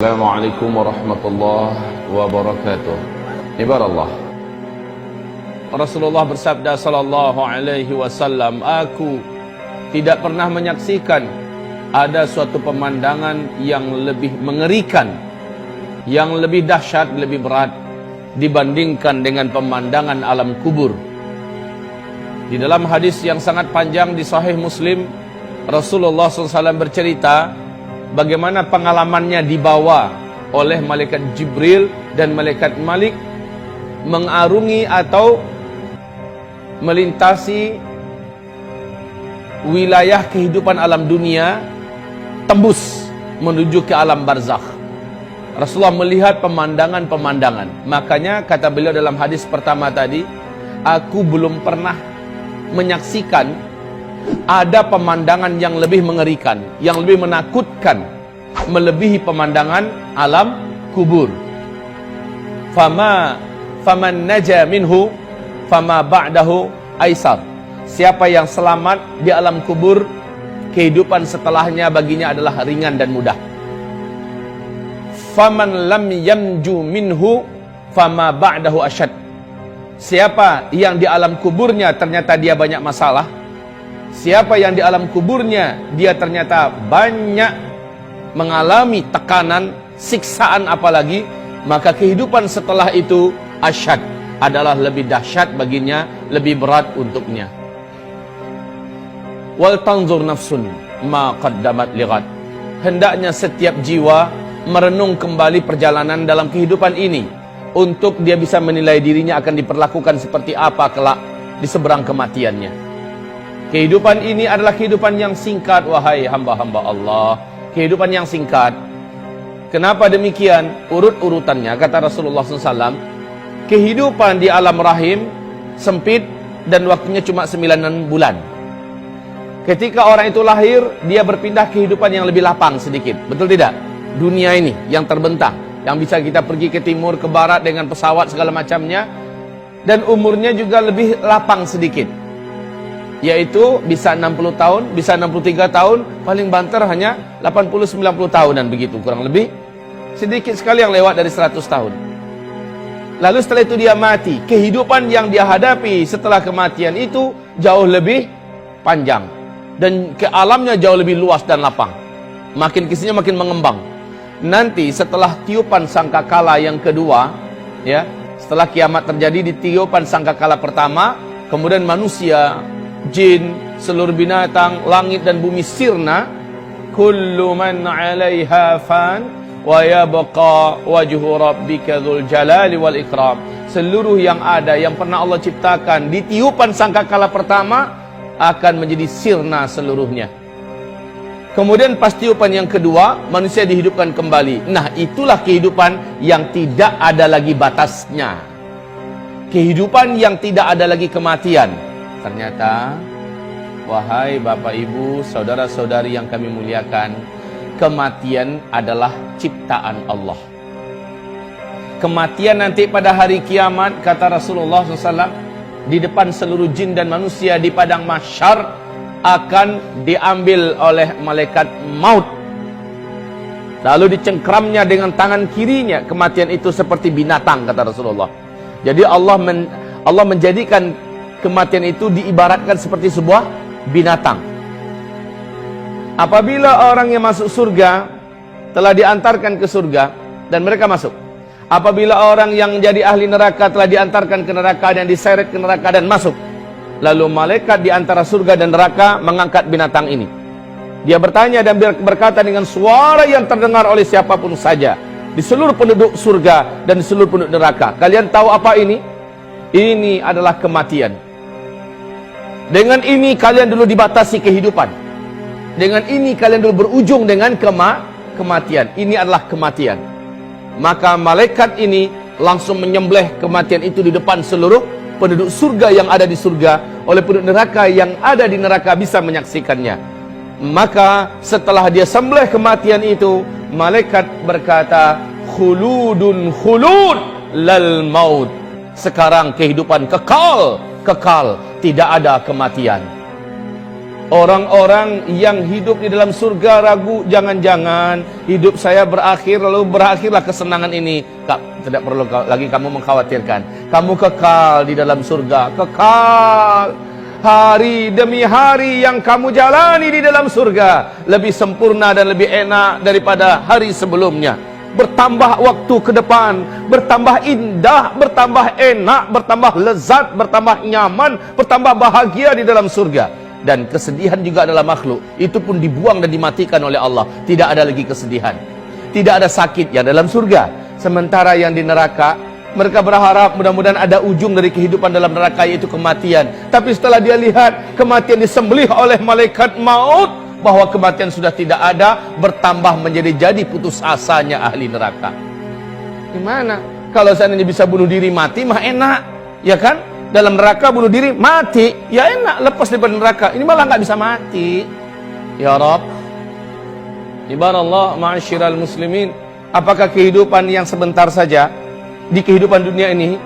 Assalamualaikum warahmatullahi wabarakatuh. Ibarallah, Rasulullah bersabda sallallahu alaihi wasallam, aku tidak pernah menyaksikan ada suatu pemandangan yang lebih mengerikan, yang lebih dahsyat, lebih berat dibandingkan dengan pemandangan alam kubur. Di dalam hadis yang sangat panjang di Sahih Muslim, Rasulullah SAW bercerita bagaimana pengalamannya dibawa oleh malaikat Jibril dan malaikat Malik mengarungi atau melintasi wilayah kehidupan alam dunia, tembus menuju ke alam barzakh. Rasulullah melihat pemandangan-pemandangan. Makanya kata beliau dalam hadis pertama tadi, aku belum pernah menyaksikan ada pemandangan yang lebih mengerikan, yang lebih menakutkan, melebihi pemandangan alam kubur. Faman naja minhu fama ba'dahu aisar. Siapa yang selamat di alam kubur, kehidupan setelahnya baginya adalah ringan dan mudah. Faman lam yamju minhu fama ba'dahu asyad. Siapa yang di alam kuburnya ternyata dia banyak masalah, siapa yang di alam kuburnya dia ternyata banyak mengalami tekanan, siksaan apalagi, maka kehidupan setelah itu asyad, adalah lebih dahsyat baginya, lebih berat untuknya. Wal tanzur nafsun ma qaddamat lighad. Hendaknya setiap jiwa merenung kembali perjalanan dalam kehidupan ini, untuk dia bisa menilai dirinya akan diperlakukan seperti apa kelak di seberang kematiannya. Kehidupan ini adalah kehidupan yang singkat, wahai hamba-hamba Allah. Kehidupan yang singkat. Kenapa demikian? Urut-urutannya, kata Rasulullah SAW, kehidupan di alam rahim sempit dan waktunya cuma 9 bulan. Ketika orang itu lahir, dia berpindah kehidupan yang lebih lapang sedikit. Betul tidak? Dunia ini yang terbentang, yang bisa kita pergi ke timur, ke barat dengan pesawat segala macamnya, dan umurnya juga lebih lapang sedikit, yaitu bisa 60 tahun, bisa 63 tahun, paling banter hanya 80-90 tahunan begitu, kurang lebih. Sedikit sekali yang lewat dari 100 tahun. Lalu setelah itu dia mati. Kehidupan yang dia hadapi setelah kematian itu jauh lebih panjang, dan ke alamnya jauh lebih luas dan lapang. Makin kesini makin mengembang. Nanti setelah tiupan sangkakala yang kedua, ya, setelah kiamat terjadi, di tiupan sangkakala pertama, kemudian manusia, jin, seluruh binatang, langit dan bumi sirna. Kullu man 'alaiha fan wa yabqa wajhu rabbika dzul jalali wal ikram. Seluruh yang ada, yang pernah Allah ciptakan di tiupan sangkakala pertama akan menjadi sirna seluruhnya. Kemudian pas tiupan yang kedua, manusia dihidupkan kembali. Nah, itulah kehidupan yang tidak ada lagi batasnya. Kehidupan yang tidak ada lagi kematian. Ternyata, wahai Bapak Ibu, saudara-saudari yang kami muliakan, kematian adalah ciptaan Allah. Kematian nanti pada hari kiamat, kata Rasulullah SAW, di depan seluruh jin dan manusia di padang mahsyar, akan diambil oleh malaikat maut, lalu dicengkramnya dengan tangan kirinya. Kematian itu seperti binatang, kata Rasulullah. Jadi Allah menjadikan kematian itu diibaratkan seperti sebuah binatang. Apabila orang yang masuk surga telah diantarkan ke surga dan mereka masuk, apabila orang yang jadi ahli neraka telah diantarkan ke neraka dan diseret ke neraka dan masuk, lalu malaikat di antara surga dan neraka mengangkat binatang ini. Dia bertanya dan berkata dengan suara yang terdengar oleh siapapun saja di seluruh penduduk surga dan di seluruh penduduk neraka, kalian tahu apa ini? Ini adalah kematian. Dengan ini kalian dulu dibatasi kehidupan. Dengan ini kalian dulu berujung dengan kematian. Ini adalah kematian. Maka malaikat ini langsung menyembelih kematian itu di depan seluruh penduduk surga yang ada di surga, oleh penduduk neraka yang ada di neraka bisa menyaksikannya. Maka setelah dia sembelih kematian itu, malaikat berkata, khuludun khulud lal maut. Sekarang kehidupan kekal, tidak ada kematian. Orang-orang yang hidup di dalam surga ragu, jangan-jangan hidup saya berakhir lalu berakhirlah kesenangan ini. Tidak perlu lagi kamu mengkhawatirkan. Kamu kekal di dalam surga, kekal. Hari demi hari yang kamu jalani di dalam surga lebih sempurna dan lebih enak daripada hari sebelumnya. Bertambah waktu ke depan, bertambah indah, bertambah enak, bertambah lezat, bertambah nyaman, bertambah bahagia di dalam surga. Dan kesedihan juga adalah makhluk, itu pun dibuang dan dimatikan oleh Allah. Tidak ada lagi kesedihan, tidak ada sakit yang dalam surga. Sementara yang di neraka, mereka berharap mudah-mudahan ada ujung dari kehidupan dalam neraka, yaitu kematian. Tapi setelah dia lihat kematian disembelih oleh malaikat maut, bahwa kematian sudah tidak ada, bertambah menjadi putus asanya ahli neraka. Gimana? Kalau seandainya bisa bunuh diri mati mah enak, ya kan? Dalam neraka bunuh diri mati, ya enak, lepas dari neraka. Ini malah nggak bisa mati. Ya Rabb, ibarallah ma'asyiral muslimin, apakah kehidupan yang sebentar saja di kehidupan dunia ini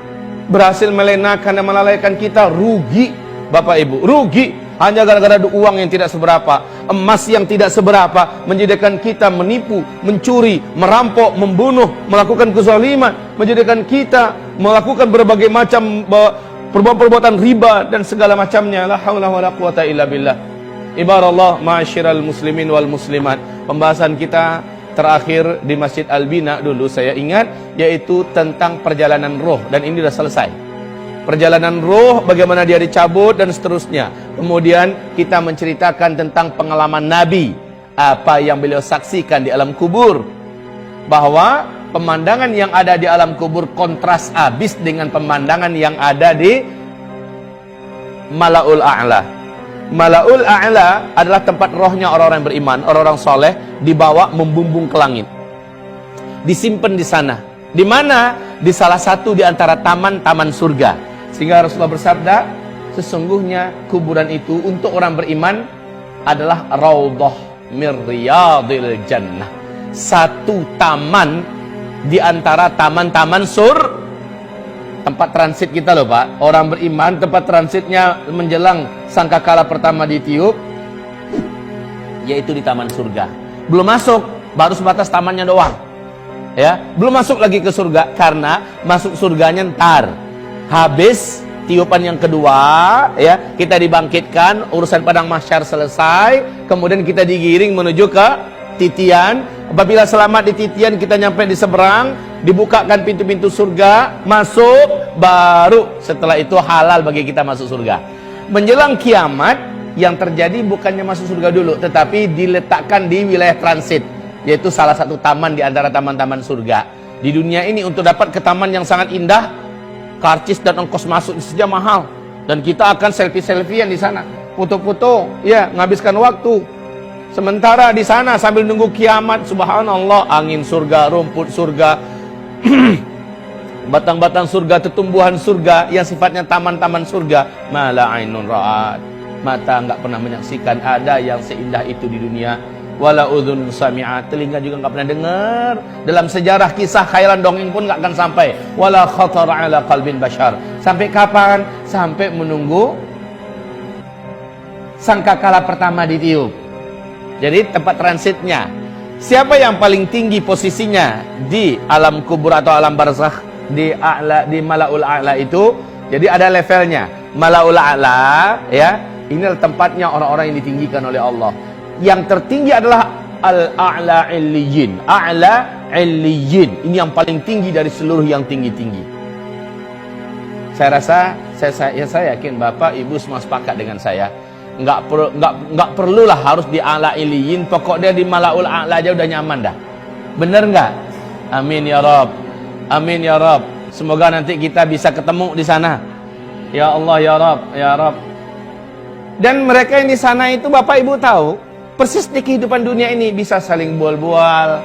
berhasil melenakan dan melalaikan kita? Rugi Bapak Ibu, rugi. Hanya gara-gara uang yang tidak seberapa, emas yang tidak seberapa, menjadikan kita menipu, mencuri, merampok, membunuh, melakukan kezaliman, menjadikan kita melakukan berbagai macam perbuatan riba dan segala macamnya. La haula wala quwata illa billah. Ibarallah ma'asyiral muslimin wal muslimat. Pembahasan kita terakhir di Masjid Al-Bina dulu saya ingat, yaitu tentang perjalanan roh, dan ini sudah selesai. Perjalanan roh, bagaimana dia dicabut dan seterusnya. Kemudian kita menceritakan tentang pengalaman Nabi, apa yang beliau saksikan di alam kubur, bahwa pemandangan yang ada di alam kubur kontras habis dengan pemandangan yang ada di Mala'ul A'la. Mala'ul A'la adalah tempat rohnya orang-orang yang beriman, orang-orang soleh, dibawa membumbung ke langit, disimpan di sana. Di mana? Di salah satu di antara taman-taman surga. Sehingga Rasulullah bersabda, sesungguhnya kuburan itu untuk orang beriman adalah raudhah min riyadil jannah, satu taman di antara taman-taman tempat transit kita loh Pak. Orang beriman tempat transitnya menjelang sangkakala pertama ditiup, yaitu di taman surga. Belum masuk, baru sebatas tamannya doang, ya, belum masuk lagi ke surga, karena masuk surganya ntar habis tiupan yang kedua, ya, kita dibangkitkan, urusan padang mahsyar selesai, kemudian kita digiring menuju ke titian. Apabila selamat di titian, kita nyampe di seberang, dibukakan pintu-pintu surga, masuk, baru setelah itu halal bagi kita masuk surga. Menjelang kiamat, yang terjadi bukannya masuk surga dulu, tetapi diletakkan di wilayah transit, yaitu salah satu taman di antara taman-taman surga. Di dunia ini untuk dapat ke taman yang sangat indah, karcis dan ongkos masuk saja mahal, dan kita akan selfie-selfiean di sana, foto-foto, ya, menghabiskan waktu. Sementara di sana sambil nunggu kiamat, subhanallah, angin surga, rumput surga, batang-batang surga, tumbuhan surga yang sifatnya taman-taman surga, mala ainun ra'at, mata enggak pernah menyaksikan ada yang seindah itu di dunia. Wala udhun sami'at, telinga juga enggak pernah dengar. Dalam sejarah kisah khayalan dongeng pun enggak akan sampai. Wala khatar ala qalbin bashar. Sampai kapan? Sampai menunggu sangkakala pertama ditiup. Jadi tempat transitnya. Siapa yang paling tinggi posisinya di alam kubur atau alam barzakh, di a'la, di Mala'ul A'la itu? Jadi ada levelnya. Mala'ul A'la, ya, ini adalah tempatnya orang-orang yang ditinggikan oleh Allah. Yang tertinggi adalah Al-A'la Illiyin. A'la Illiyin. Ini yang paling tinggi dari seluruh yang tinggi-tinggi. Saya rasa, saya yakin Bapak Ibu semua sepakat dengan saya. Enggak perlulah harus di A'la Illiyin. Pokok dia di Mala'ul A'la aja udah nyaman dah. Bener nggak? Amin ya Rabb. Amin ya Rabb. Semoga nanti kita bisa ketemu di sana. Ya Allah ya Rabb, ya Rabb. Dan mereka yang di sana itu Bapak Ibu tahu, persis di kehidupan dunia ini bisa saling bual-bual.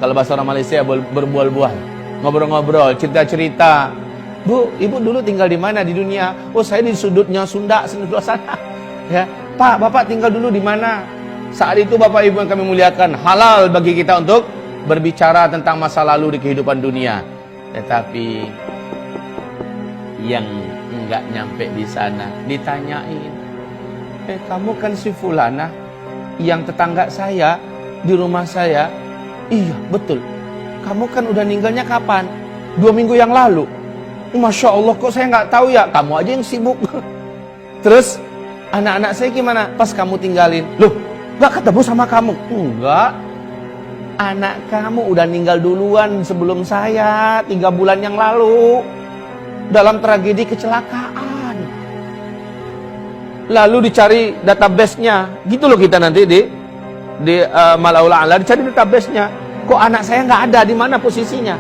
Kalau bahasa orang Malaysia berbual-bual, ngobrol-ngobrol, cerita-cerita. Bu, Ibu dulu tinggal di mana di dunia? Oh, saya di sudutnya Sunda, sebelah sana. Ya, Pak, Bapak tinggal dulu di mana? Saat itu Bapak Ibu yang kami muliakan, halal bagi kita untuk berbicara tentang masa lalu di kehidupan dunia. Tetapi yang enggak nyampe di sana ditanyain, Kamu kan si Fulana yang tetangga saya di rumah saya. Iya, betul. Kamu kan udah ninggalnya kapan? 2 minggu yang lalu. Masya Allah, kok saya nggak tahu ya? Kamu aja yang sibuk. Terus, anak-anak saya gimana? Pas kamu tinggalin. Loh, nggak ketemu sama kamu? Enggak. Anak kamu udah ninggal duluan sebelum saya, 3 bulan yang lalu. Dalam tragedi kecelakaan. Lalu dicari database-nya. Gitu loh kita nanti di Mala'ul A'la, dicari database-nya. Kok anak saya nggak ada, di mana posisinya?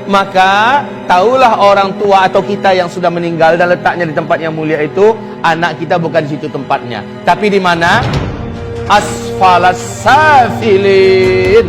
Maka tahulah orang tua atau kita yang sudah meninggal dan letaknya di tempat yang mulia itu, anak kita bukan di situ tempatnya, tapi di mana? Asfalas safilin.